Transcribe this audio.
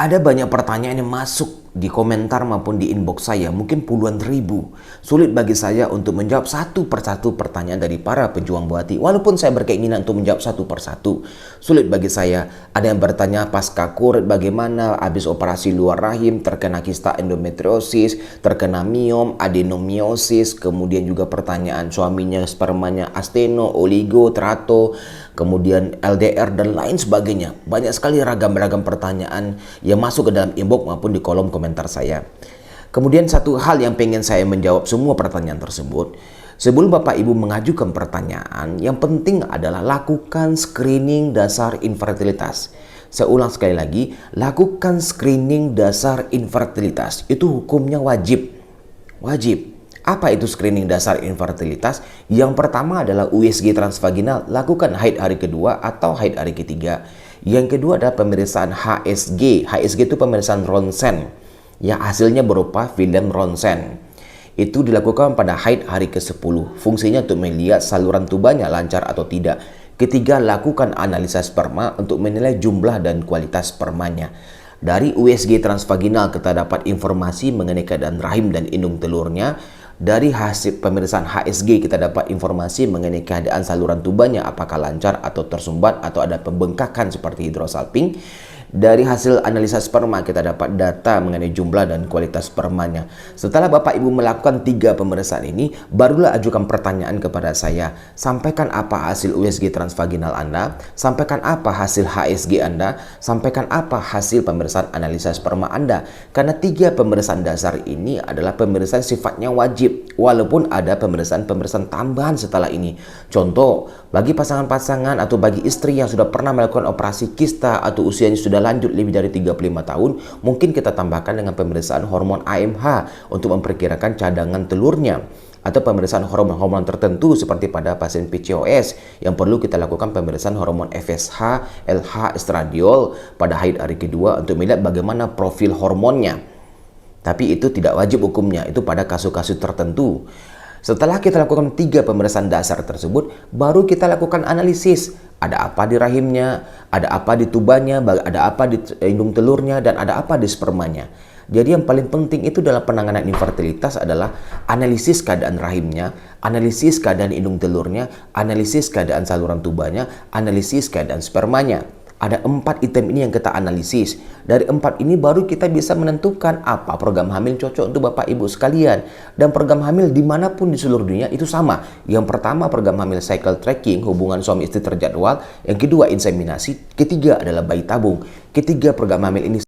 Ada banyak pertanyaan yang masuk di komentar maupun di inbox saya, mungkin puluhan ribu. Sulit bagi saya untuk menjawab satu persatu pertanyaan dari para pejuang buah hati. Walaupun saya berkeinginan untuk menjawab satu persatu, sulit bagi saya. Ada yang bertanya pasca kuret bagaimana, habis operasi luar rahim, terkena kista endometriosis, terkena miom, adenomiosis, kemudian juga pertanyaan suaminya spermanya asteno, oligo, terato, kemudian LDR dan lain sebagainya. Banyak sekali ragam-ragam pertanyaan yang masuk ke dalam inbox maupun di kolom komentar saya. Kemudian satu hal yang pengen saya menjawab semua pertanyaan tersebut. Sebelum Bapak Ibu mengajukan pertanyaan, yang penting adalah lakukan screening dasar infertilitas. Saya ulang sekali lagi, lakukan screening dasar infertilitas. Itu hukumnya wajib. Wajib. Apa itu screening dasar infertilitas? Yang pertama adalah USG transvaginal, lakukan haid hari kedua atau haid hari ketiga. Yang kedua adalah pemeriksaan HSG. HSG itu pemeriksaan ronsen, yang hasilnya berupa film ronsen. Itu dilakukan pada haid hari ke-10. Fungsinya untuk melihat saluran tubanya lancar atau tidak. Ketiga, lakukan analisa sperma untuk menilai jumlah dan kualitas spermanya. Dari USG transvaginal kita dapat informasi mengenai keadaan rahim dan indung telurnya. Dari hasil pemeriksaan HSG kita dapat informasi mengenai keadaan saluran tubanya, apakah lancar atau tersumbat atau ada pembengkakan seperti hidrosalping. Dari hasil analisa sperma kita dapat data mengenai jumlah dan kualitas spermanya. Setelah Bapak Ibu melakukan 3 pemeriksaan ini, barulah ajukan pertanyaan kepada saya. Sampaikan apa hasil USG transvaginal Anda, sampaikan apa hasil HSG Anda, sampaikan apa hasil pemeriksaan analisa sperma Anda. Karena 3 pemeriksaan dasar ini adalah pemeriksaan sifatnya wajib, walaupun ada pemeriksaan tambahan setelah ini. Contoh, bagi pasangan-pasangan atau bagi istri yang sudah pernah melakukan operasi kista atau usianya sudah lanjut lebih dari 35 tahun, mungkin kita tambahkan dengan pemeriksaan hormon AMH untuk memperkirakan cadangan telurnya, atau pemeriksaan hormon-hormon tertentu seperti pada pasien PCOS yang perlu kita lakukan pemeriksaan hormon FSH, LH, estradiol pada haid hari kedua untuk melihat bagaimana profil hormonnya. Tapi itu tidak wajib hukumnya, itu pada kasus-kasus tertentu. Setelah kita lakukan 3 pemeriksaan dasar tersebut, baru kita lakukan analisis. Ada apa di rahimnya, ada apa di tubanya, ada apa di indung telurnya, dan ada apa di spermanya. Jadi yang paling penting itu dalam penanganan infertilitas adalah analisis keadaan rahimnya, analisis keadaan indung telurnya, analisis keadaan saluran tubanya, analisis keadaan spermanya. Ada 4 item ini yang kita analisis. Dari 4 ini baru kita bisa menentukan apa program hamil cocok untuk Bapak Ibu sekalian. Dan program hamil dimanapun di seluruh dunia itu sama. Yang pertama program hamil cycle tracking, hubungan suami istri terjadwal. Yang kedua inseminasi. Ketiga adalah bayi tabung. Ketiga program hamil ini